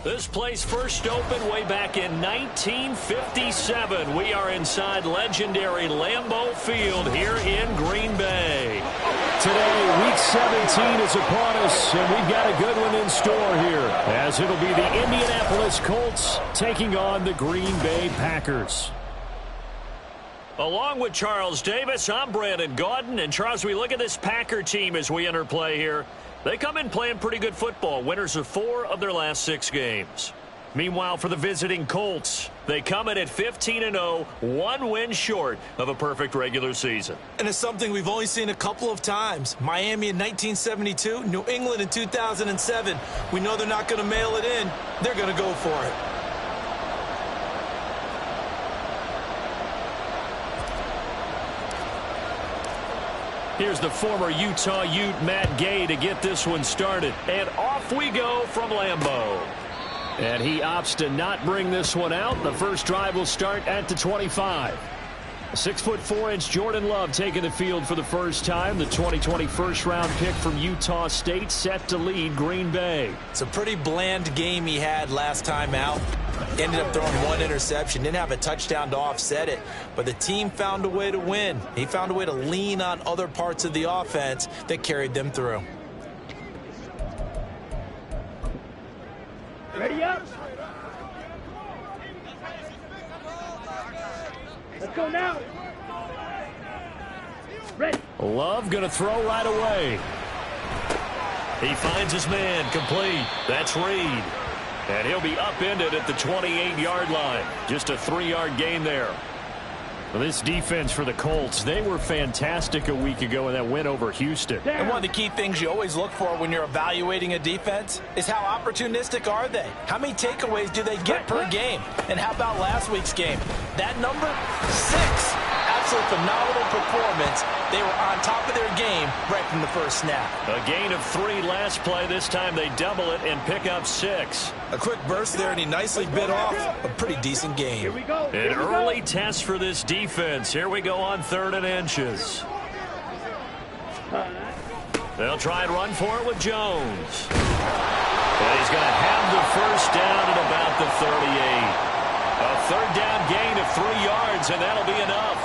This place first opened way back in 1957. We are inside legendary Lambeau Field here in Green Bay. Today, Week 17 is upon us, and we've got a good one in store here, as it'll be the Indianapolis Colts taking on the Green Bay Packers. Along with Charles Davis, I'm Brandon Gaudin. And, Charles, we look at this Packer team as we enter play here. They come in playing pretty good football, winners of 4 of their last 6 games. Meanwhile, for the visiting Colts, they come in at 15-0, 1 win short of a perfect regular season. And it's something we've only seen a couple of times. Miami in 1972, New England in 2007. We know they're not going to mail it in. They're going to go for it. Here's the former Utah Ute, Matt Gay, to get this one started. And off we go from Lambeau. And he opts to not bring this one out. The first drive will start at the 25. 6'4" Jordan Love taking the field for the first time. The 2020 first-round pick from Utah State set to lead Green Bay. It's a pretty bland game he had last time out. Ended up throwing 1 interception. Didn't have a touchdown to offset it. But the team found a way to win. He found a way to lean on other parts of the offense that carried them through. Ready up. Let's go now. Ready. Love going to throw right away. He finds his man, complete. That's Reed. And he'll be upended at the 28-yard line. Just a 3-yard gain there. Well, this defense for the Colts, they were fantastic a week ago in that win over Houston. And one of the key things you always look for when you're evaluating a defense is how opportunistic are they? How many takeaways do they get per game? And how about last week's game? That number, 6. Absolute phenomenal performance. They were on top of their game right from the first snap. A gain of 3 last play. This time they double it and pick up 6. A quick burst there, and he nicely bit off a pretty decent game. Here we go. An early test for this defense. Here we go on 3rd and inches. They'll try and run for it with Jones. And he's going to have the first down at about the 38. A 3rd down gain of 3 yards, and that'll be enough.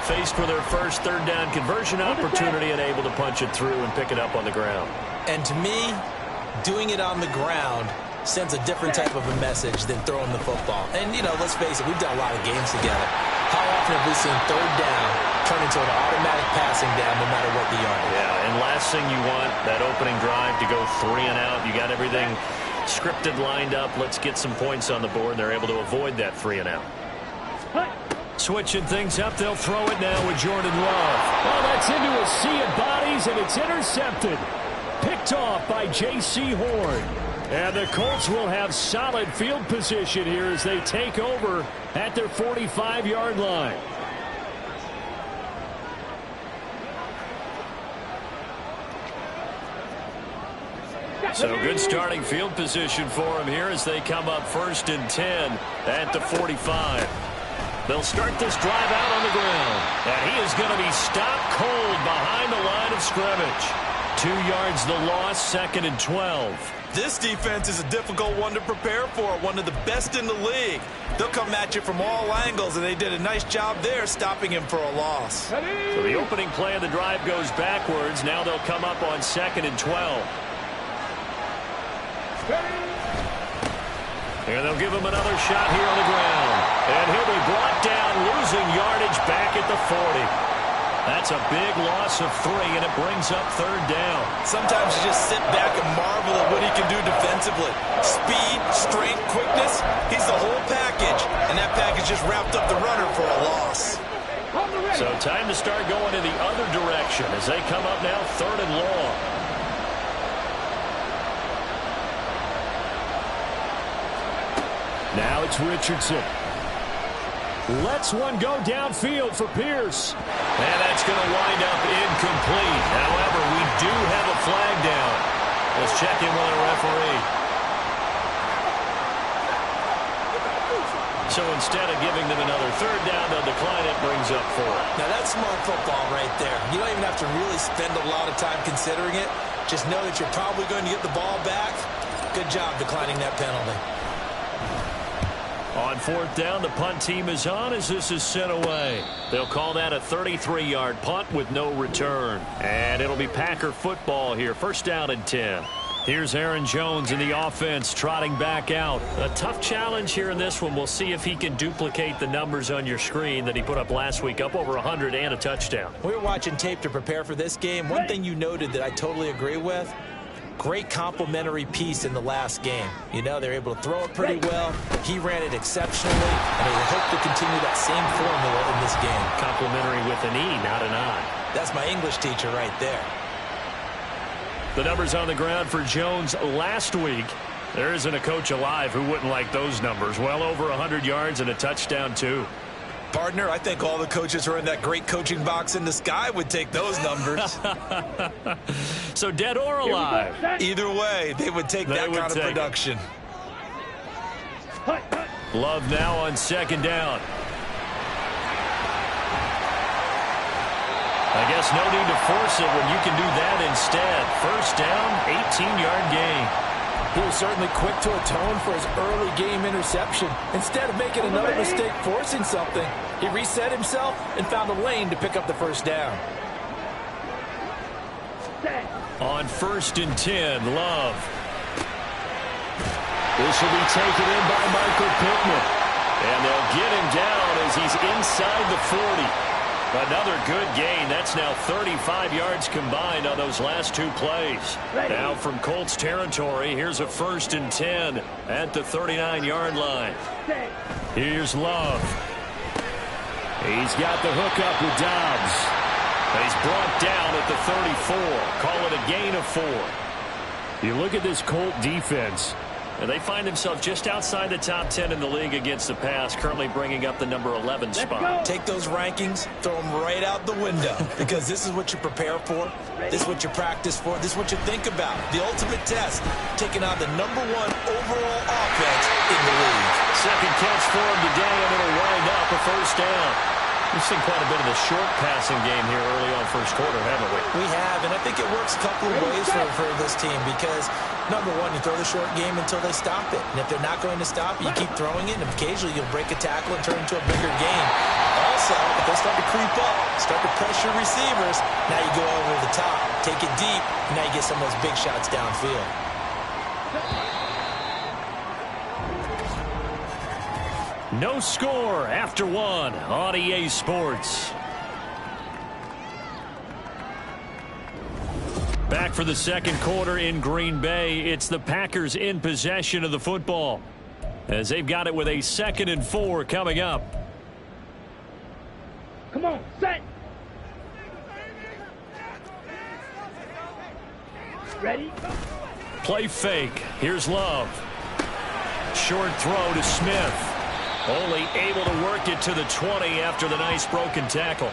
Faced for their first 3rd down conversion opportunity and able to punch it through and pick it up on the ground. And to me, doing it on the ground sends a different type of a message than throwing the football. And, you know, let's face it, we've done a lot of games together. How often have we seen 3rd down turn into an automatic passing down no matter what the yard? Yeah, and last thing you want, that opening drive to go 3 and out. You got everything scripted, lined up. Let's get some points on the board. They're able to avoid that 3 and out. Switching things up, they'll throw it now with Jordan Love. Oh, that's into a sea of bodies, and it's intercepted. Picked off by J.C. Horn. And the Colts will have solid field position here as they take over at their 45-yard line. So good starting field position for him here as they come up 1st and 10 at the 45. They'll start this drive out on the ground. And he is going to be stopped cold behind the line of scrimmage. 2 yards the loss, 2nd and 12. This defense is a difficult one to prepare for, one of the best in the league. They'll come at you from all angles, and they did a nice job there stopping him for a loss. So the opening play of the drive goes backwards. Now they'll come up on 2nd and 12. And they'll give him another shot here on the ground. And he'll be brought down, losing yardage back at the 40. That's a big loss of 3, and it brings up 3rd down. Sometimes you just sit back and marvel at what he can do defensively. Speed, strength, quickness, he's the whole package. And that package just wrapped up the runner for a loss. So time to start going in the other direction as they come up now 3rd and long. Now it's Richardson. Lets one go downfield for Pierce. And that's going to wind up incomplete. However, we do have a flag down. Let's check in with our referee. So instead of giving them another 3rd down, they'll decline it, brings up 4. Now that's smart football right there. You don't even have to really spend a lot of time considering it. Just know that you're probably going to get the ball back. Good job declining that penalty. On fourth down, the punt team is on as this is sent away. They'll call that a 33-yard punt with no return. And it'll be Packer football here. First down and 10. Here's Aaron Jones in the offense trotting back out. A tough challenge here in this one. We'll see if he can duplicate the numbers on your screen that he put up last week, up over 100 and a touchdown. We were watching tape to prepare for this game. One thing you noted that I totally agree with, great complementary piece in the last game. You know, they're able to throw it pretty well. He ran it exceptionally, and they hope to continue that same formula in this game. Complimentary with an E, not an I. That's my English teacher right there. The numbers on the ground for Jones last week. There isn't a coach alive who wouldn't like those numbers. Well over 100 yards and a touchdown, too. Partner, I think all the coaches who are in that great coaching box in the sky would take those numbers. So dead or alive? Either way, they would take that kind of production. Love now on second down. I guess no need to force it when you can do that instead. First down, 18-yard gain. He was certainly quick to atone for his early game interception. Instead of making another mistake forcing something, he reset himself and found a lane to pick up the first down. On first and 10, Love. This will be taken in by Michael Pittman. And they'll get him down as he's inside the 40. Another good gain. That's now 35 yards combined on those last two plays. Now from Colts territory, here's a first and 10 at the 39-yard line. Here's Love. He's got the hookup with Dobbs. He's brought down at the 34. Call it a gain of 4. You look at this Colt defense, and they find themselves just outside the top 10 in the league against the pass, currently bringing up the number 11 spot. Take those rankings, throw them right out the window, because this is what you prepare for. This is what you practice for. This is what you think about. The ultimate test, taking on the number 1 overall offense in the league. Second catch for him today, and it'll wind up a first down. We've seen quite a bit of the short passing game here early on first quarter, haven't we? We have, and I think it works a couple of ways for this team because, number one, you throw the short game until they stop it. And if they're not going to stop it, you keep throwing it, and occasionally you'll break a tackle and turn into a bigger game. Also, if they start to creep up, start to pressure receivers, now you go over the top, take it deep, and now you get some of those big shots downfield. No score after 1 on EA Sports. Back for the second quarter in Green Bay. It's the Packers in possession of the football as they've got it with a 2nd and 4 coming up. Come on, set. Ready? Play fake. Here's Love. Short throw to Smith. Only able to work it to the 20 after the nice broken tackle.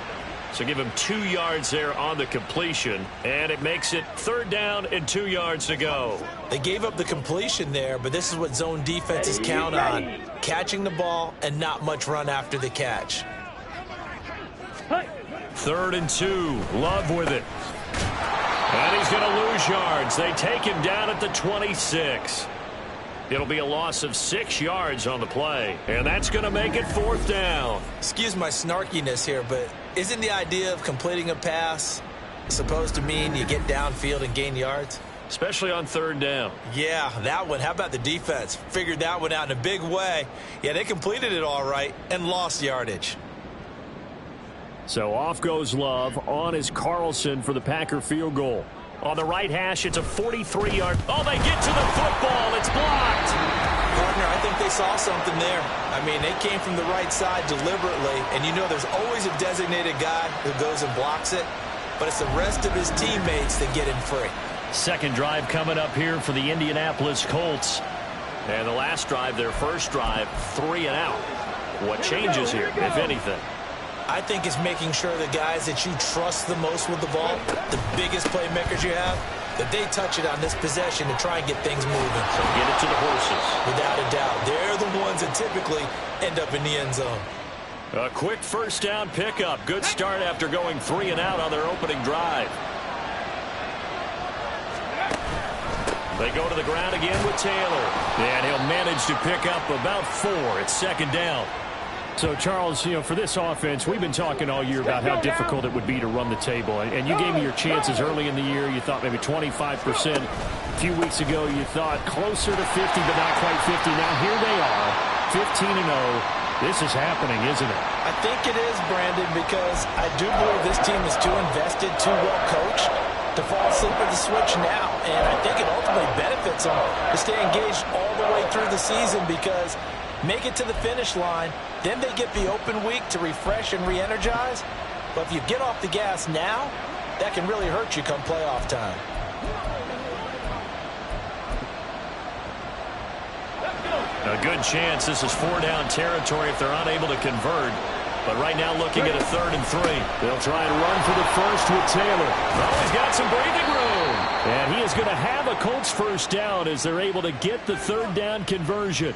So give him 2 yards there on the completion, and it makes it 3rd down and 2 yards to go. They gave up the completion there, but this is what zone defenses count on. Catching the ball and not much run after the catch. 3rd and 2. Love with it. And he's going to lose yards. They take him down at the 26. It'll be a loss of 6 yards on the play, and that's going to make it 4th down. Excuse my snarkiness here, but isn't the idea of completing a pass supposed to mean you get downfield and gain yards? Especially on 3rd down. Yeah, that one. How about the defense? Figured that one out in a big way. Yeah, they completed it all right and lost yardage. So off goes Love. On is Carlson for the Packer field goal. On the right hash, it's a 43-yard. Oh, they get to the football. It's blocked. Partner, I think they saw something there. I mean, they came from the right side deliberately, and you know there's always a designated guy who goes and blocks it, but it's the rest of his teammates that get him free. Second drive coming up here for the Indianapolis Colts. And the last drive, their first drive, 3 and out. What changes here, if anything? I think it's making sure the guys that you trust the most with the ball, the biggest playmakers you have, that they touch it on this possession to try and get things moving. So get it to the horses. Without a doubt. They're the ones that typically end up in the end zone. A quick first down pickup. Good start after going 3 and out on their opening drive. They go to the ground again with Taylor. And he'll manage to pick up about 4. It's second down. So, Charles, for this offense, we've been talking all year about how difficult it would be to run the table. And you gave me your chances early in the year. You thought maybe 25%. A few weeks ago, you thought closer to 50, but not quite 50. Now, here they are, 15-0. This is happening, isn't it? I think it is, Brandon, because I do believe this team is too invested, too well coached to fall asleep at the switch now. And I think it ultimately benefits them to stay engaged all the way through the season because make it to the finish line, then they get the open week to refresh and re-energize. But if you get off the gas now, that can really hurt you come playoff time. A good chance this is 4-down territory if they're unable to convert. But right now looking at a 3rd and 3. They'll try and run for the first with Taylor. Oh, he's got some breathing room. And he is going to have a Colts first down as they're able to get the 3rd down conversion.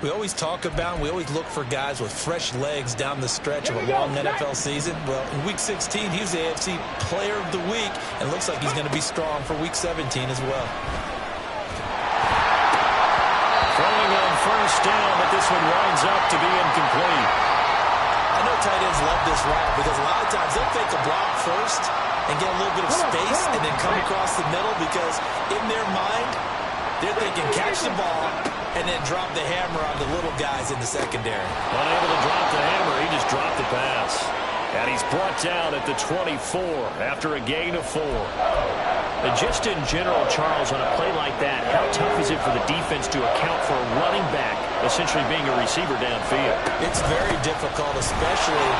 We always talk about, we always look for guys with fresh legs down the stretch of a long NFL season. Well, in Week 16, he was the AFC Player of the Week, and it looks like he's going to be strong for Week 17 as well. Throwing on first down, but this one winds up to be incomplete. I know tight ends love this route because a lot of times they'll take a block first and get a little bit of space and then come across the middle because in their mind, they're thinking catch the ball and then drop the hammer on the little guys in the secondary. Unable to drop the hammer, he just dropped the pass. And he's brought down at the 24 after a gain of 4. And just in general, Charles, on a play like that, how tough is it for the defense to account for a running back essentially being a receiver downfield? It's very difficult, especially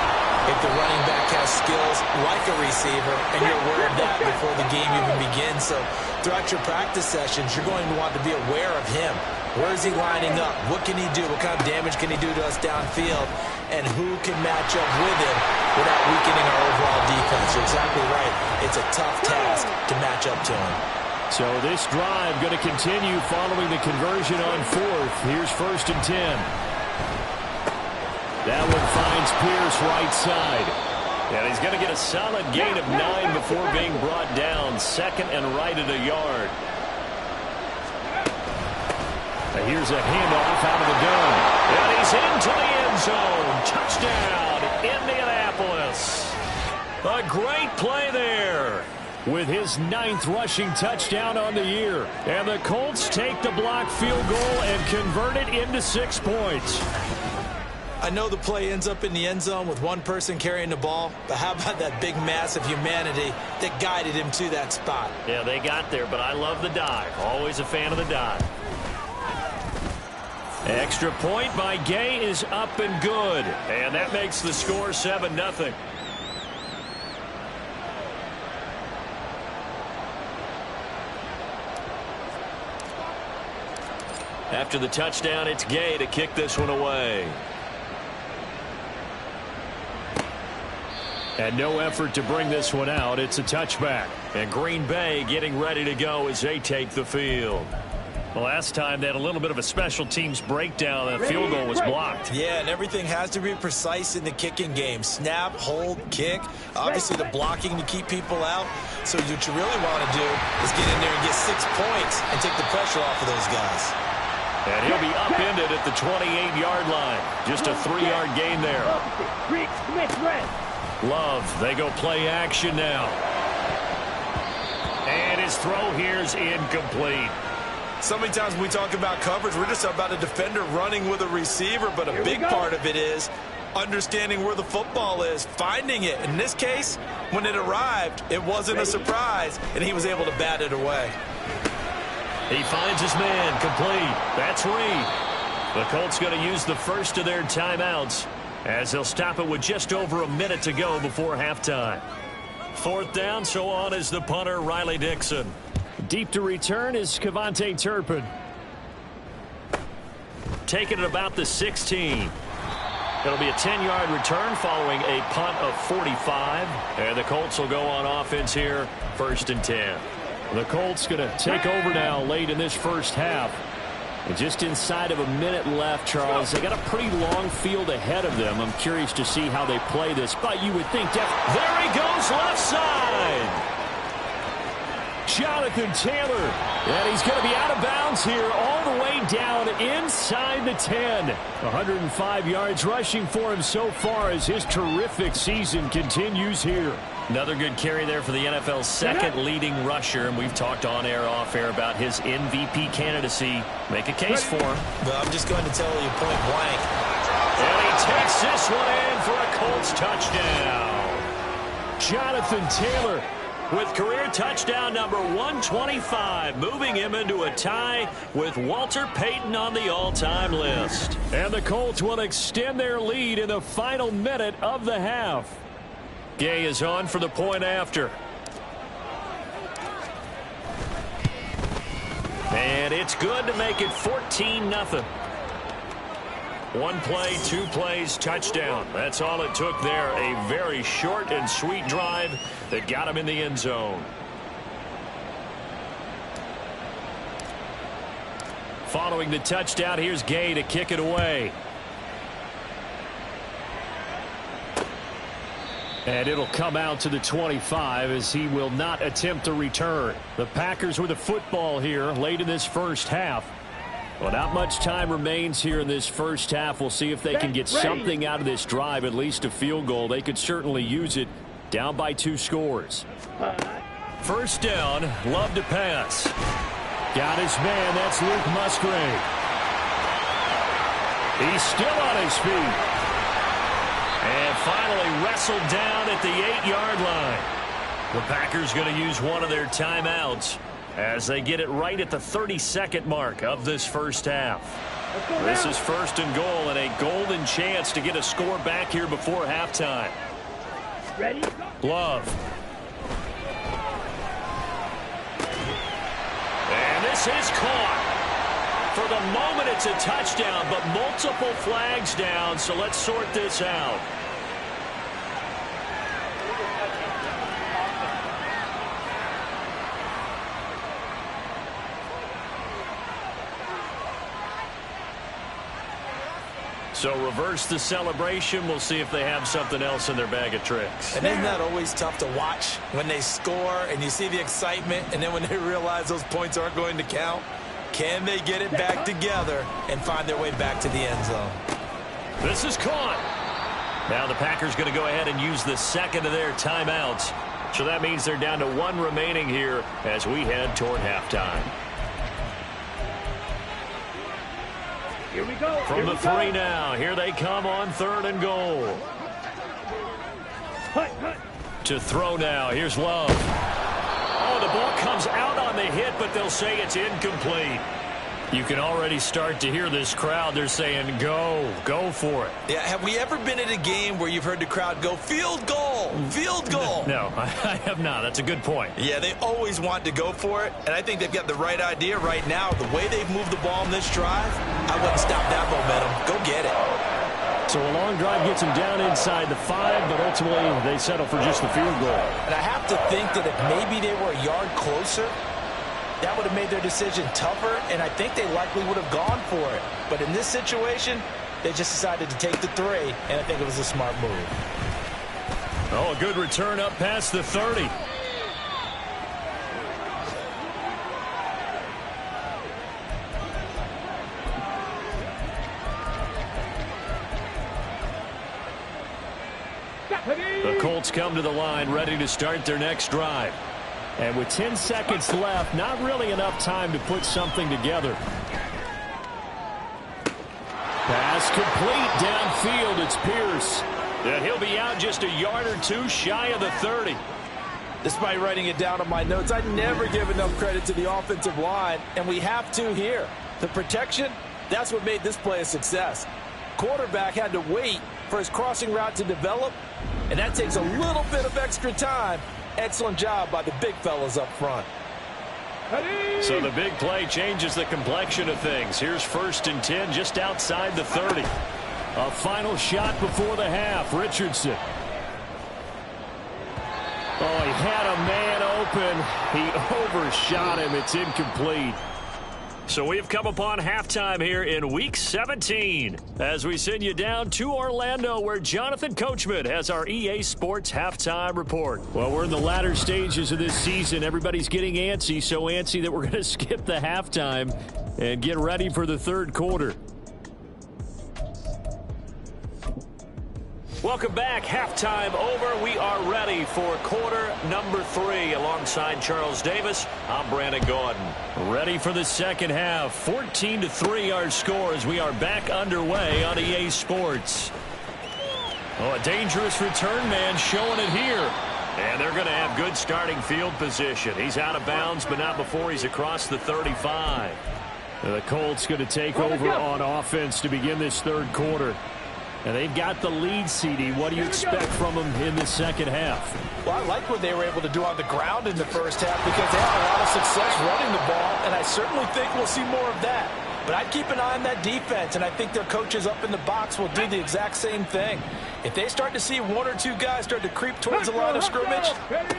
if the running back has skills like a receiver and you're aware of that before the game even begins. So throughout your practice sessions, you're going to want to be aware of him. Where is he lining up? What can he do? What kind of damage can he do to us downfield? And who can match up with him without weakening our overall defense? You're exactly right. It's a tough task to match up to him. So this drive going to continue following the conversion on 4th. Here's 1st and 10. That one finds Pierce right side. And he's going to get a solid gain of 9 before being brought down. 2nd and right at a yard. Now here's a handoff out of the gun. And he's into the end zone. Touchdown, Indianapolis. A great play there. With his 9th rushing touchdown on the year. And the Colts take the blocked field goal and convert it into 6 points. I know the play ends up in the end zone with one person carrying the ball, but how about that big mass of humanity that guided him to that spot? Yeah, they got there, but I love the dive. Always a fan of the dive. Extra point by Gay is up and good. And that makes the score 7-0. After the touchdown, it's Gay to kick this one away. And no effort to bring this one out. It's a touchback. And Green Bay getting ready to go as they take the field. The last time they had a little bit of a special teams breakdown. That field goal was blocked. Yeah, and everything has to be precise in the kicking game. Snap, hold, kick. Obviously, the blocking to keep people out. So what you really want to do is get in there and get 6 points and take the pressure off of those guys. And he'll be upended at the 28-yard line. Just a 3-yard gain there. Love, they go play action now. And his throw here's incomplete. So many times when we talk about coverage, we're just about a defender running with a receiver, but a big part of it is understanding where the football is, finding it. In this case, when it arrived, it wasn't a surprise, and he was able to bat it away. He finds his man, complete. That's Reed. The Colts going to use the first of their timeouts as they'll stop it with just over a minute to go before halftime. 4th down, so on is the punter, Riley Dixon. Deep to return is Kevontae Turpin. Taking it about the 16. It'll be a 10-yard return following a punt of 45. And the Colts will go on offense here, 1st and 10. The Colts going to take over now late in this first half. And just inside of a minute left, Charles. They got a pretty long field ahead of them. I'm curious to see how they play this. But you would think there he goes left side. Jonathan Taylor. And he's going to be out of bounds here all the way down inside the 10. 105 yards rushing for him so far as his terrific season continues here. Another good carry there for the NFL's second leading rusher, and we've talked on air, off air about his MVP candidacy. Make a case for him. Well, I'm just going to tell you point blank. And he takes this one in for a Colts touchdown. Jonathan Taylor with career touchdown number 125, moving him into a tie with Walter Payton on the all-time list. And the Colts will extend their lead in the final minute of the half. Gay is on for the point after. And it's good to make it 14-0. One play, 2 plays, touchdown. That's all it took there. A very short and sweet drive that got him in the end zone. Following the touchdown, here's Gay to kick it away. And it'll come out to the 25 as he will not attempt to return. The Packers with the football here late in this first half. Well, not much time remains here in this first half. We'll see if they can get something out of this drive, at least a field goal. They could certainly use it, down by 2 scores. First down, Love to pass. Got his man, that's Luke Musgrave. He's still on his feet. And finally wrestled down at the 8-yard line. The Packers going to use one of their timeouts as they get it right at the 32nd mark of this first half. This is first and goal and a golden chance to get a score back here before halftime. Ready? Love. And this is caught. For the moment, it's a touchdown, but multiple flags down, so let's sort this out. So reverse the celebration. We'll see if they have something else in their bag of tricks. And isn't that always tough to watch when they score and you see the excitement, and then when they realize those points aren't going to count? Can they get it back together and find their way back to the end zone? This is caught. Now the Packers going to go ahead and use the second of their timeouts. So that means they're down to 1 remaining here as we head toward halftime. Here we go. From the 3 now, here they come on 3rd and goal. To throw now, here's Love. Oh, the ball comes out on the hit, but they'll say it's incomplete. You can already start to hear this crowd. They're saying, go for it. Yeah, have we ever been at a game where you've heard the crowd go, field goal, field goal? No, I have not. That's a good point. Yeah, they always want to go for it, and I think they've got the right idea right now. The way they've moved the ball in this drive, I wouldn't stop that momentum. Go get it. So a long drive gets them down inside the 5, but ultimately they settle for just the field goal. And I have to think that if maybe they were a yard closer, that would have made their decision tougher, and I think they likely would have gone for it. But in this situation, they just decided to take the 3, and I think it was a smart move. Oh, a good return up past the 30. The Colts come to the line ready to start their next drive. And with 10 seconds left, not really enough time to put something together. Pass complete downfield. It's Pierce. And he'll be out just a yard or 2 shy of the 30. Despite writing it down on my notes, I never give enough credit to the offensive line, and we have to here. The protection, that's what made this play a success. Quarterback had to wait for his crossing route to develop, and that takes a little bit of extra time. Excellent job by the big fellas up front. So the big play changes the complexion of things. Here's 1st and 10 just outside the 30. A final shot before the half. Richardson. Oh, he had a man open. He overshot him. It's incomplete. So we've come upon halftime here in Week 17 as we send you down to Orlando where Jonathan Coachman has our EA Sports Halftime Report. Well, we're in the latter stages of this season. Everybody's getting antsy, so antsy that we're going to skip the halftime and get ready for the third quarter. Welcome back. Halftime over. We are ready for quarter number 3. Alongside Charles Davis, I'm Brandon Gordon. Ready for the second half. 14-3 our score as we are back underway on EA Sports. Oh, a dangerous return man showing it here. And they're going to have good starting field position. He's out of bounds, but not before he's across the 35. The Colts going to take over on offense to begin this third quarter. And they've got the lead, CD. What do you expect from them in the second half? Well, I like what they were able to do on the ground in the first half because they had a lot of success running the ball, and I certainly think we'll see more of that. But I'd keep an eye on that defense, and I think their coaches up in the box will do the exact same thing. If they start to see one or two guys start to creep towards the line of scrimmage,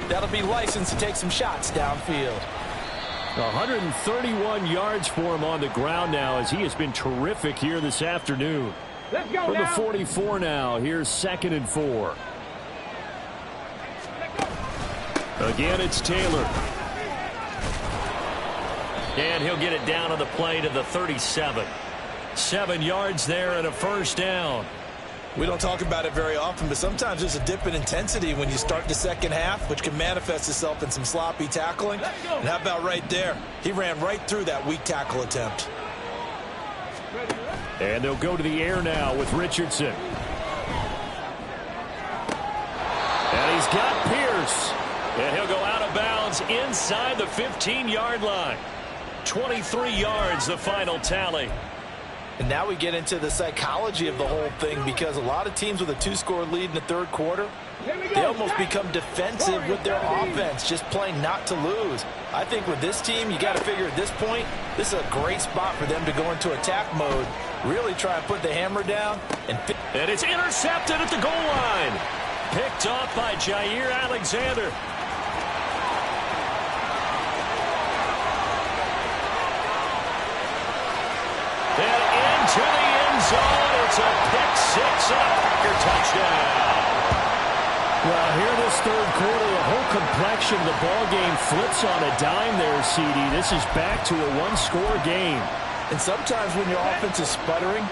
that'll be licensed to take some shots downfield. 131 yards for him on the ground now as he has been terrific here this afternoon. Let's go From the now. 44 now, here's 2nd and 4. Again, it's Taylor. And he'll get it down on the play to the 37. 7 yards there and a first down. We don't talk about it very often, but sometimes there's a dip in intensity when you start the second half, which can manifest itself in some sloppy tackling. And how about right there? He ran right through that weak tackle attempt. And they'll go to the air now with Richardson. And he's got Pierce. And he'll go out of bounds inside the 15-yard line. 23 yards, the final tally. And now we get into the psychology of the whole thing because a lot of teams with a 2-score lead in the third quarter, they almost become defensive with their offense, just playing not to lose. I think with this team, you got to figure at this point, this is a great spot for them to go into attack mode, really try and put the hammer down. And it's intercepted at the goal line. Picked off by Jair Alexander. And into the end zone. It's a pick-6 and a Packer touchdown. Well, here this third quarter, the whole complexion of the ball game flips on a dime there, CD. This is back to a one-score game. And sometimes when your offense is sputtering,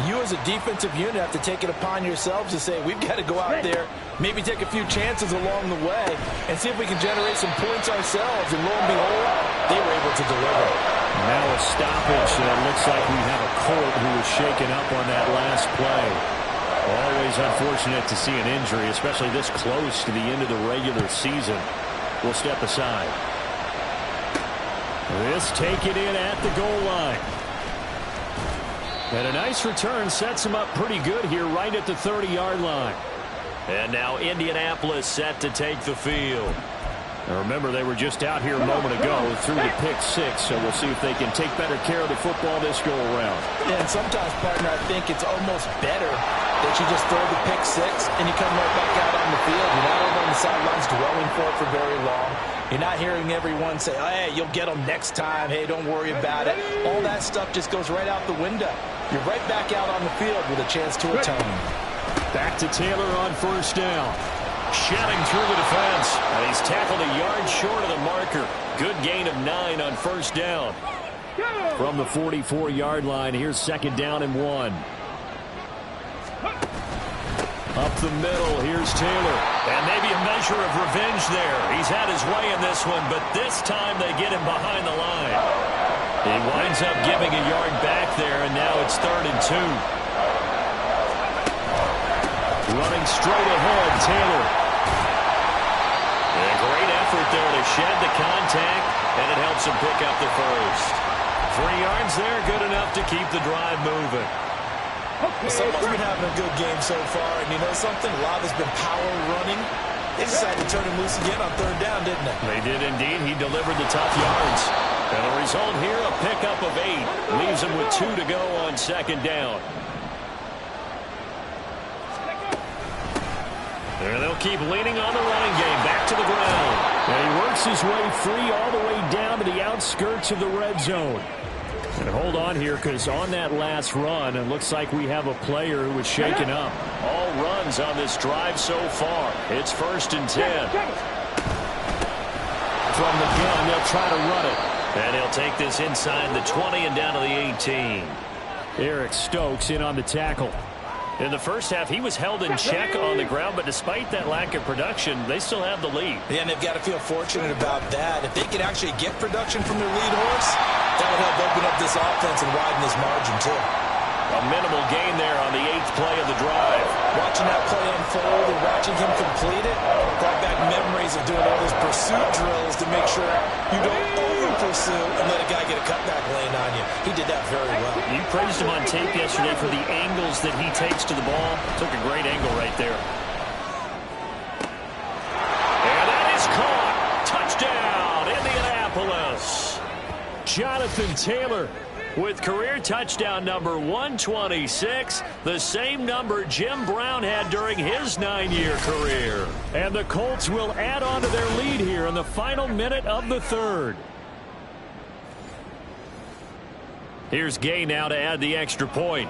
you as a defensive unit have to take it upon yourselves to say, we've got to go out there, maybe take a few chances along the way, and see if we can generate some points ourselves. And lo and behold, they were able to deliver. Now a stoppage, and it looks like we have a Colt who was shaken up on that last play. Always unfortunate to see an injury, especially this close to the end of the regular season. We'll step aside. This taken in at the goal line. And a nice return sets him up pretty good here right at the 30-yard line. And now Indianapolis set to take the field. Now remember, they were just out here a moment ago through the pick-6, so we'll see if they can take better care of the football this go-around. Yeah, and sometimes, partner, I think it's almost better that you just throw the pick-6 and you come right back out on the field. You're not over on the sidelines dwelling for very long. You're not hearing everyone say, hey, you'll get them next time. Hey, don't worry about it. All that stuff just goes right out the window. You're right back out on the field with a chance to atone. Back to Taylor on first down. Shedding through the defense. And he's tackled a yard short of the marker. Good gain of 9 on first down. From the 44-yard line, here's 2nd down and 1. Up the middle, here's Taylor. And maybe a measure of revenge there. He's had his way in this one, but this time they get him behind the line. He winds up giving a yard back there, and now it's 3rd and 2. Running straight ahead, Taylor. A great effort there to shed the contact, and it helps him pick up the first. 3 yards there, good enough to keep the drive moving. Someone's been having a good game so far, and you know something? A lot has been power running. They decided to turn him loose again on 3rd down, didn't they? They did indeed. He delivered the tough yards. And the result here, a pickup of 8. Leaves him with 2 to go on 2nd down. And they'll keep leaning on the running game. Back to the ground. And he works his way free all the way down to the outskirts of the red zone. And hold on here, because on that last run, it looks like we have a player who was shaken up. All runs on this drive so far. It's 1st and 10. From the gun, they'll try to run it. And he'll take this inside the 20 and down to the 18. Eric Stokes in on the tackle. In the first half, he was held in check on the ground, but despite that lack of production, they still have the lead. Yeah, and they've got to feel fortunate about that. If they could actually get production from their lead horse, that would help open up this offense and widen this margin, too. A minimal gain there on the 8th play of the drive. Watching that play unfold and watching him complete it brought back memories of doing all those pursuit drills to make sure you don't over-pursue and let a guy get a cutback lane on you. He did that very well. You praised him on tape yesterday for the angles that he takes to the ball. Took a great angle right there. And that is caught. Touchdown, Indianapolis. Jonathan Taylor with career touchdown number 126, the same number Jim Brown had during his 9-year career. And the Colts will add on to their lead here in the final minute of the 3rd. Here's Gay now to add the extra point.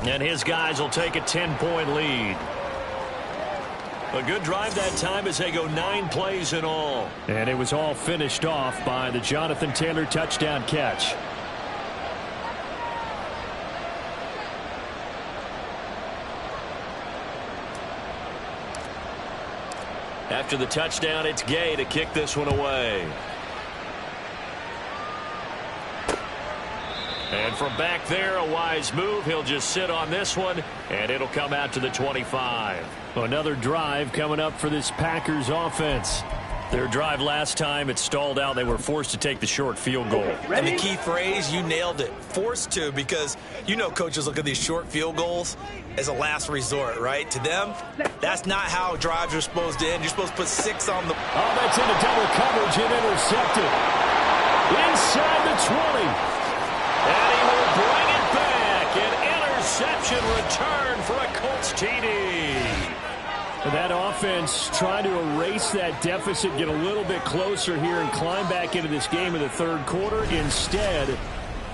And his guys will take a 10-point lead. A good drive that time as they go 9 plays in all. And it was all finished off by the Jonathan Taylor touchdown catch. After the touchdown, it's Gay to kick this one away. And from back there, a wise move. He'll just sit on this one, and it'll come out to the 25. Another drive coming up for this Packers offense. Their drive last time, it stalled out. They were forced to take the short field goal. And the key phrase, you nailed it. Forced to, because you know coaches look at these short field goals as a last resort, right? To them, that's not how drives are supposed to end. You're supposed to put 6 on the... Oh, that's into double coverage and intercepted. Inside the 20. And he will bring it back. An interception return for a Colts TD. And that offense trying to erase that deficit, get a little bit closer here and climb back into this game in the 3rd quarter. Instead,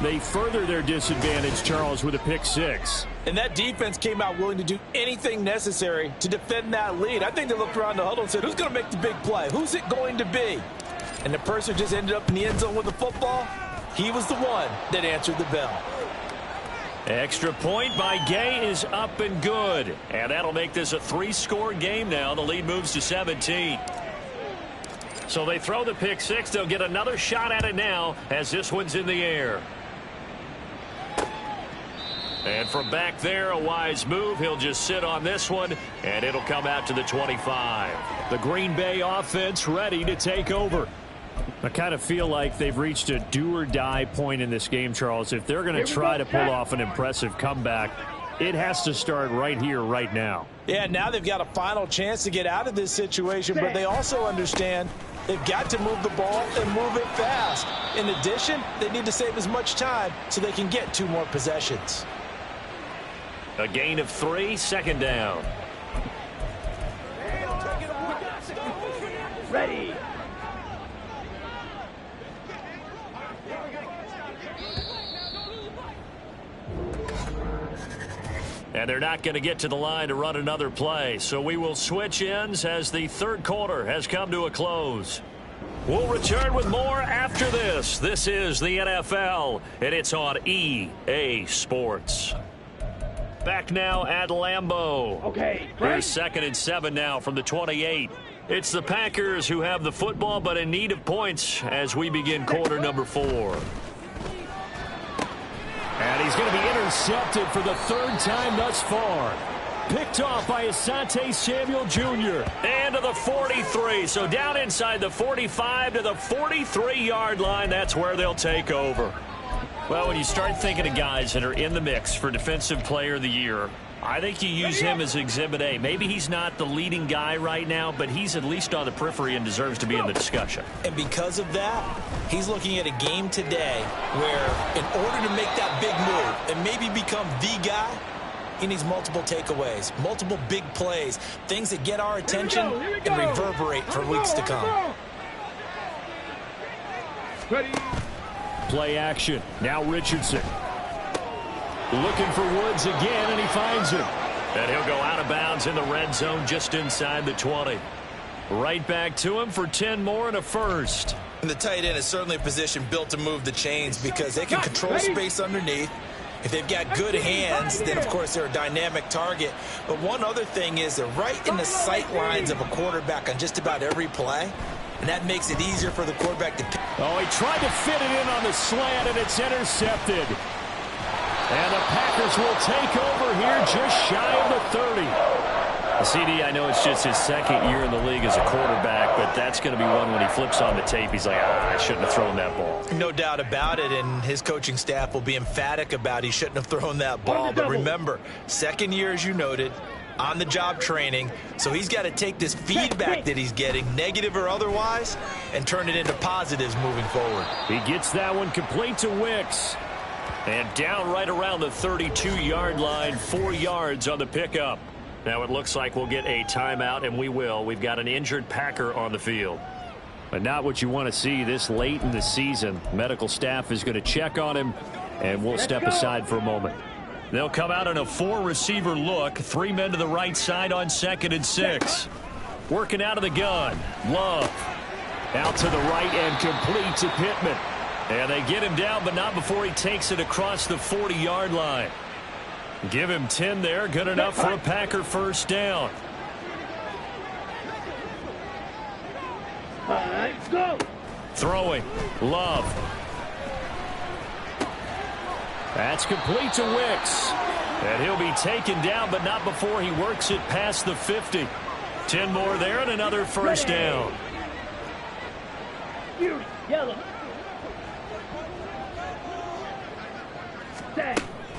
they further their disadvantage, Charles, with a pick 6. And that defense came out willing to do anything necessary to defend that lead. I think they looked around the huddle and said, who's going to make the big play? Who's it going to be? And the person just ended up in the end zone with the football. He was the one that answered the bell. Extra point by Gay is up and good. And that'll make this a 3-score game now. The lead moves to 17. So they throw the pick 6. They'll get another shot at it now as this one's in the air. And from back there, a wise move. He'll just sit on this one, and it'll come out to the 25. The Green Bay offense ready to take over. I kind of feel like they've reached a do-or-die point in this game, Charles. If they're going to try to pull off an impressive comeback, it has to start right here, right now. Yeah, now they've got a final chance to get out of this situation, but they also understand they've got to move the ball and move it fast. In addition, they need to save as much time so they can get 2 more possessions. A gain of 3, 2nd down. Ready. And they're not going to get to the line to run another play. So we will switch ends as the 3rd quarter has come to a close. We'll return with more after this. This is the NFL, and it's on EA Sports. Back now at Lambeau. Okay. Here's 2nd and 7 now from the 28. It's the Packers who have the football, but in need of points as we begin quarter number 4. And he's going to be intercepted for the 3rd time thus far. Picked off by Asante Samuel Jr. And to the 43. So down inside the 45 to the 43-yard line. That's where they'll take over. Well, when you start thinking of guys that are in the mix for Defensive Player of the Year, I think you use him as Exhibit A. Maybe he's not the leading guy right now, but he's at least on the periphery and deserves to be in the discussion. And because of that, he's looking at a game today where in order to make that big move and maybe become the guy, he needs multiple takeaways, multiple big plays, things that get our attention and reverberate for weeks to come. Ready. Play action. Now Richardson. Looking for Woods again, and he finds him. And he'll go out of bounds in the red zone just inside the 20. Right back to him for 10 more and a first. And the tight end is certainly a position built to move the chains because they can control space underneath. If they've got good hands, then, of course, they're a dynamic target. But one other thing is they're right in the sight lines of a quarterback on just about every play, and that makes it easier for the quarterback to pick. Oh, he tried to fit it in on the slant, and it's intercepted. And the Packers will take over here just shy of the 30. CD, I know it's just his second year in the league as a quarterback, but that's going to be one when he flips on the tape. He's like, I shouldn't have thrown that ball. No doubt about it, and his coaching staff will be emphatic about he shouldn't have thrown that ball. But remember, second year, as you noted, on-the-job training, so he's got to take this feedback that he's getting, negative or otherwise, and turn it into positives moving forward. He gets that one complete to Wicks. And down right around the 32-yard line, 4 yards on the pickup. Now it looks like we'll get a timeout, and we will. We've got an injured Packer on the field. But not what you want to see this late in the season. Medical staff is going to check on him, and we'll step aside for a moment. They'll come out in a 4-receiver look. 3 men to the right side on 2nd and 6. Working out of the gun. Love. Out to the right and complete to Pittman. And they get him down, but not before he takes it across the 40-yard line. Give him 10 there. Good enough for a Packer first down. All right, go. Throwing. Love. That's complete to Wicks. And he'll be taken down, but not before he works it past the 50. 10 more there and another first down. Yellow.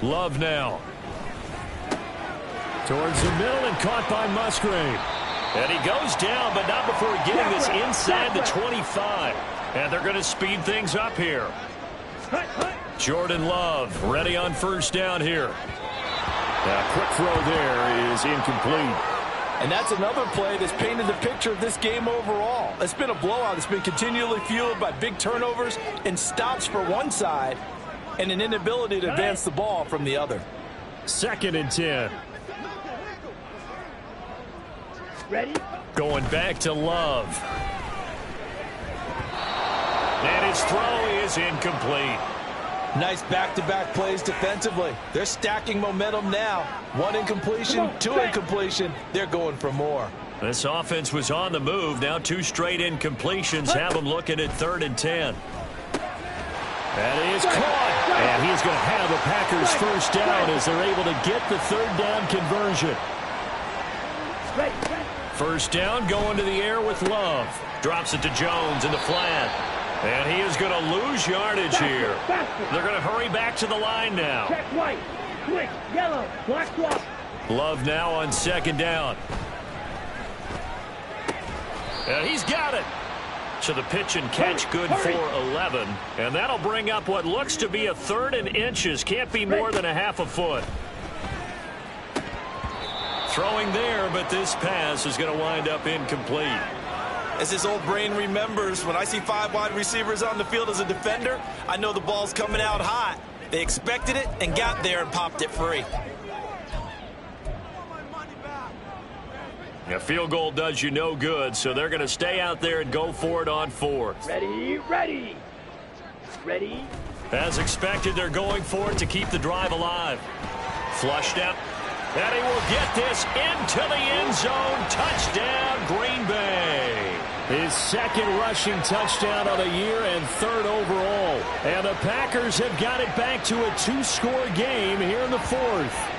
Love now. Towards the middle and caught by Musgrave. And he goes down, but not before getting this inside the 25. And they're going to speed things up here. Jordan Love ready on first down here. A quick throw there is incomplete. And that's another play that's painted the picture of this game overall. It's been a blowout. It's been continually fueled by big turnovers and stops for one side and an inability to advance the ball from the other. 2nd and 10. Ready? Going back to Love. And his throw is incomplete. Nice back-to-back plays defensively. They're stacking momentum now. 1 incompletion, 2 incompletion. They're going for more. This offense was on the move. Now 2 straight incompletions have them looking at 3rd and 10. That is caught. And he's going to have a Packers first down as they're able to get the 3rd down conversion. First down going to the air with Love. Drops it to Jones in the flat. And he is going to lose yardage here. They're going to hurry back to the line now. Check white. Quick. Yellow. Black drop. Love now on 2nd down. And he's got it. So the pitch and catch good for 11. And that'll bring up what looks to be a 3rd and inches. Can't be more than a half a foot. Throwing there, but this pass is going to wind up incomplete. As his old brain remembers, when I see 5 wide receivers on the field as a defender, I know the ball's coming out hot. They expected it and got there and popped it free. A field goal does you no good, so they're going to stay out there and go for it on 4th. Ready, ready. Ready. As expected, they're going for it to keep the drive alive. Flushed out. And he will get this into the end zone. Touchdown, Green Bay. His 2nd rushing touchdown of the year and 3rd overall. And the Packers have got it back to a 2-score game here in the 4th.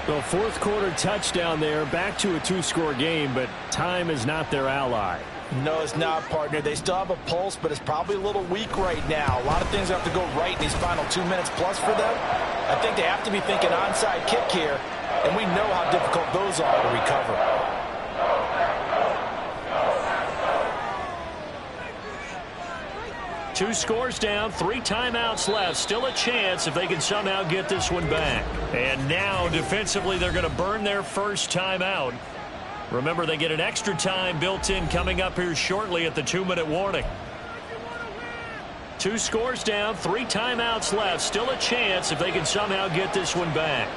The 4th quarter touchdown there, back to a 2-score game, but time is not their ally. No, it's not, partner. They still have a pulse, but it's probably a little weak right now. A lot of things have to go right in these final 2 minutes plus for them. I think they have to be thinking onside kick here and we know how difficult those are to recover. Two scores down, 3 timeouts left. Still a chance if they can somehow get this one back. And now, defensively, they're going to burn their first timeout. Remember, they get an extra time built in coming up here shortly at the 2-minute warning. 2 scores down, 3 timeouts left. Still a chance if they can somehow get this one back.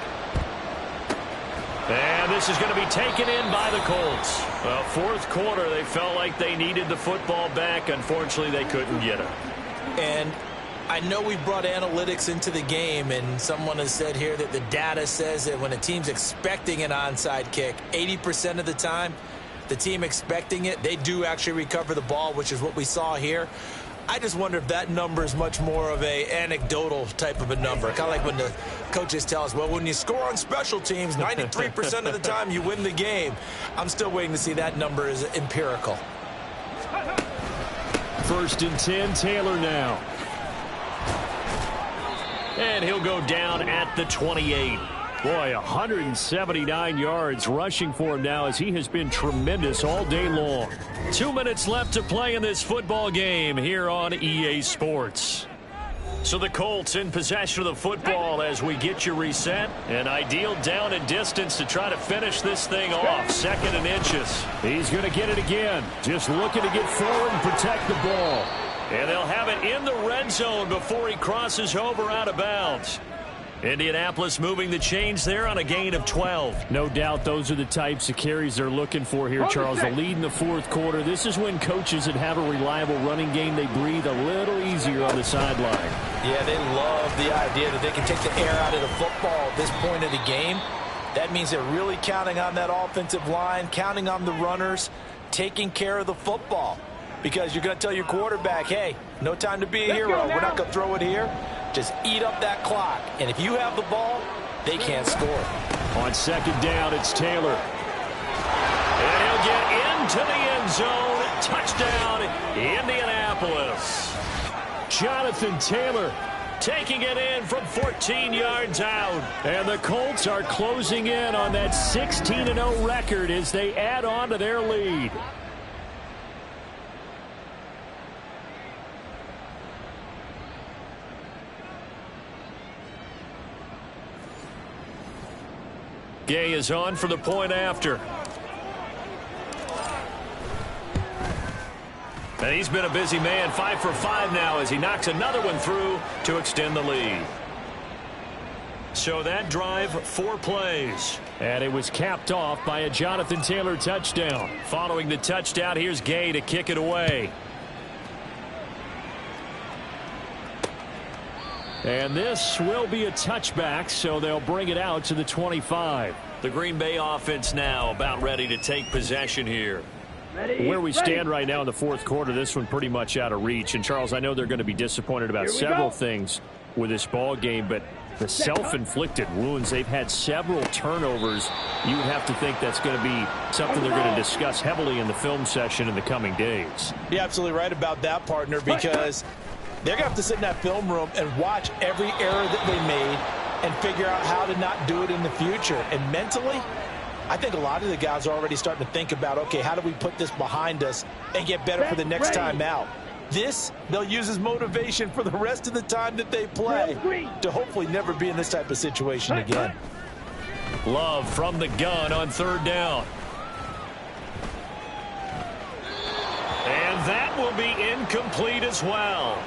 And this is going to be taken in by the Colts. Well, fourth quarter, they felt like they needed the football back. Unfortunately, they couldn't get it. And I know we brought analytics into the game, and someone has said here that the data says that when a team's expecting an onside kick, 80% of the time, the team expecting it, they do actually recover the ball, which is what we saw here. I just wonder if that number is much more of a anecdotal type of a number. Kind of like when the coaches tell us, well, when you score on special teams, 93% of the time you win the game. I'm still waiting to see that number is empirical. First and 10, Taylor now. And he'll go down at the 28. Boy, 179 yards rushing for him now as he has been tremendous all day long. 2 minutes left to play in this football game here on EA Sports. So the Colts in possession of the football as we get you reset. An ideal down and distance to try to finish this thing off. 2nd and inches. He's going to get it again. Just looking to get forward and protect the ball. And they'll have it in the red zone before he crosses over out of bounds. Indianapolis moving the chains there on a gain of 12. No doubt those are the types of carries they're looking for here, Charles. The lead in the fourth quarter. This is when coaches that have a reliable running game, they breathe a little easier on the sideline. Yeah, they love the idea that they can take the air out of the football at this point of the game. That means they're really counting on that offensive line, counting on the runners, taking care of the football. Because you're going to tell your quarterback, hey, no time to be a hero. We're not going to throw it here. Just eat up that clock. And if you have the ball, they can't score. On 2nd down, it's Taylor. And he'll get into the end zone. Touchdown, Indianapolis. Jonathan Taylor taking it in from 14 yards out. And the Colts are closing in on that 16-0 record as they add on to their lead. Gay is on for the point after. And he's been a busy man, 5 for 5 now as he knocks another one through to extend the lead. So that drive, 4 plays. And it was capped off by a Jonathan Taylor touchdown. Following the touchdown, here's Gay to kick it away. And this will be a touchback, so they'll bring it out to the 25. The Green Bay offense now about ready to take possession here. Where we stand right now in the fourth quarter, this one pretty much out of reach. And, Charles, I know they're going to be disappointed about several things with this ball game, but the self-inflicted wounds, they've had several turnovers. You would have to think that's going to be something they're going to discuss heavily in the film session in the coming days. You're absolutely right about that, partner, because they're going to have to sit in that film room and watch every error that they made and figure out how to not do it in the future. And mentally, I think a lot of the guys are already starting to think about, okay, how do we put this behind us and get better for the next time out? This, they'll use as motivation for the rest of the time that they play to hopefully never be in this type of situation again. Love from the gun on 3rd down. And that will be incomplete as well.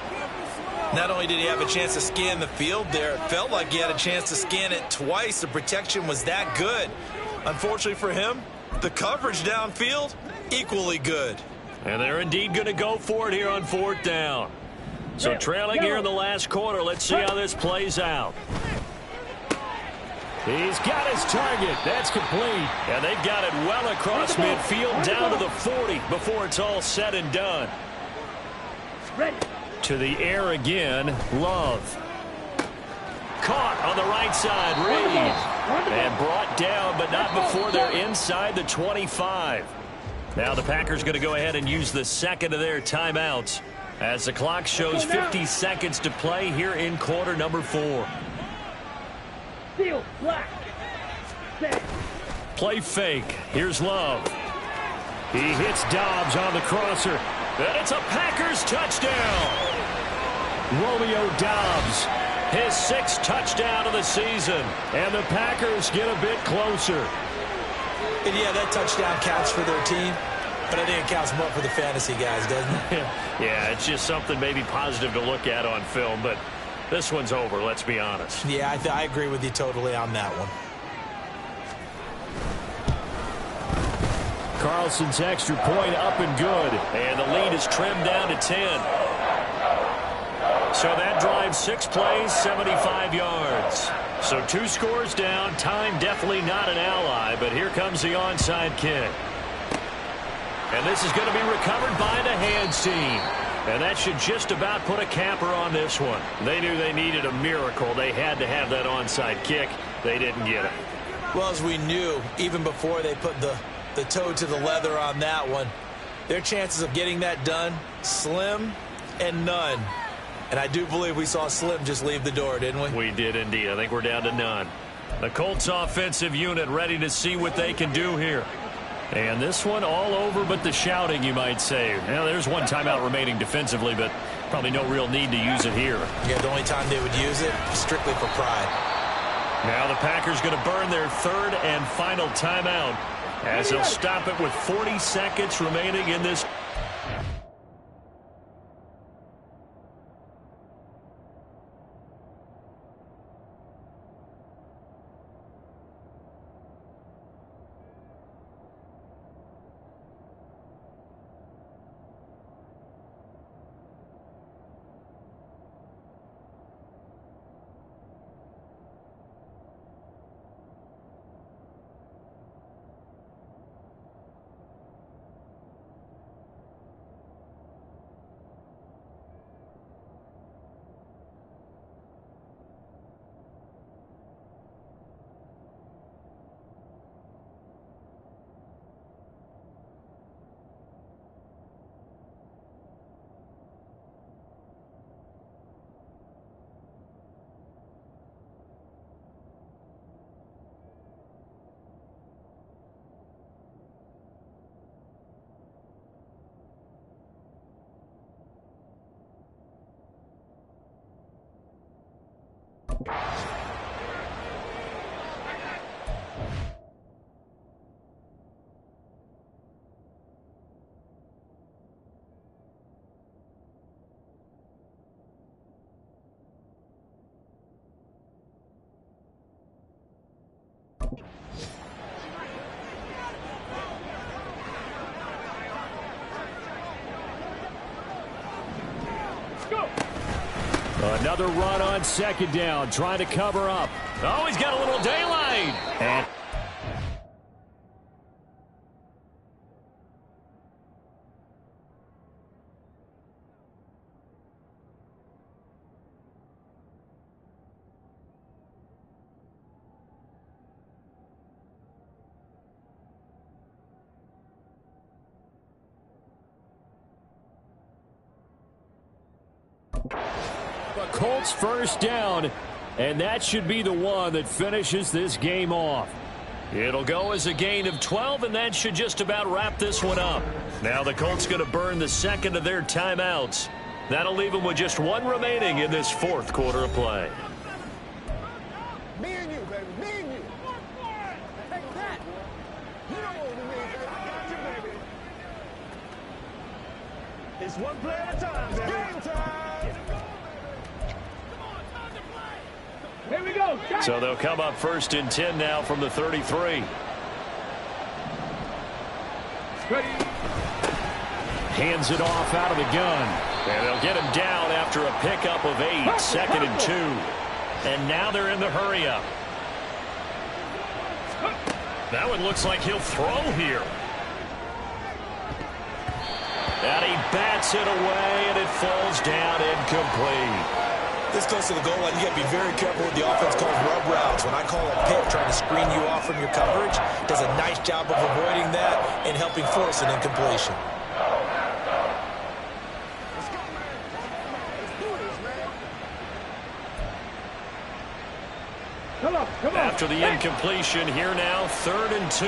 Not only did he have a chance to scan the field there, it felt like he had a chance to scan it twice. The protection was that good. Unfortunately for him, the coverage downfield, equally good. And they're indeed going to go for it here on 4th down. So trailing here in the last quarter, let's see how this plays out. He's got his target. That's complete. And they've got it well across midfield down to the 40 before it's all said and done. To the air again, Love. Caught on the right side, Reed. And brought down, but not before they're inside the 25. Now the Packers going to go ahead and use the second of their timeouts as the clock shows 50 seconds to play here in quarter number 4. Field, black. set. Play fake. Here's Love. He hits Dobbs on the crosser. And it's a Packers touchdown. Romeo Dobbs, his 6th touchdown of the season. And the Packers get a bit closer. And yeah, that touchdown counts for their team. But I think it counts more for the fantasy guys, doesn't it? Yeah, it's just something maybe positive to look at on film. But this one's over, let's be honest. Yeah, I agree with you totally on that one. Carlson's extra point up and good. And the lead is trimmed down to 10. So that drives 6 plays, 75 yards. So 2 scores down. Time definitely not an ally, but here comes the onside kick. And this is going to be recovered by the hands team. And that should just about put a capper on this one. They knew they needed a miracle. They had to have that onside kick. They didn't get it. Well, as we knew, even before they put the toe to the leather on that one, their chances of getting that done, slim and none. And I do believe we saw Slim just leave the door, didn't we? We did indeed. I think we're down to none. The Colts offensive unit ready to see what they can do here. And this one all over but the shouting, you might say. Now, there's one timeout remaining defensively, but probably no real need to use it here. Yeah, the only time they would use it, strictly for pride. Now the Packers going to burn their 3rd and final timeout as they'll stop it with 40 seconds remaining in this. Another run on 2nd down, trying to cover up. Oh, he's got a little daylight. And Colts 1st down, and that should be the one that finishes this game off. It'll go as a gain of 12, and that should just about wrap this one up. Now the Colts going to burn the 2nd of their timeouts. That'll leave them with just 1 remaining in this 4th quarter of play. Me and you, baby. Me and you. Take that. You know what we mean, baby. I got you, baby. It's one play at a time, baby. Game time. Here we go. So they'll come up 1st and 10 now from the 33. Ready. Hands it off out of the gun. And they'll get him down after a pickup of 8, 2nd and 2. And now they're in the hurry-up. That one looks like he'll throw here. And he bats it away, and it falls down incomplete. This close to the goal line, you got to be very careful with the offense called rub routes. When I call a pick trying to screen you off from your coverage, does a nice job of avoiding that and helping force an incompletion. Let's go, man. Let's do this, man. Come on. After the incompletion, here now, 3rd and 2.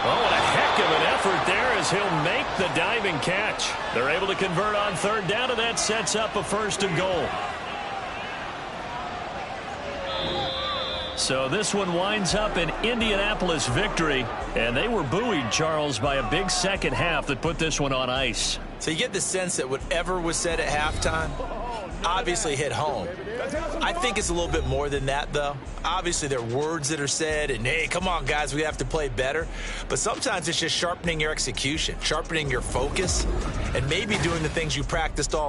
Oh, and a heck of an effort there as he'll make the diving catch. They're able to convert on 3rd down, and that sets up a 1st and goal. So this one winds up an Indianapolis victory, and they were buoyed, Charles, by a big second half that put this one on ice. So you get the sense that whatever was said at halftime obviously hit home. I think it's a little bit more than that, though. Obviously, there are words that are said, and, hey, come on, guys, we have to play better. But sometimes it's just sharpening your execution, sharpening your focus, and maybe doing the things you practiced all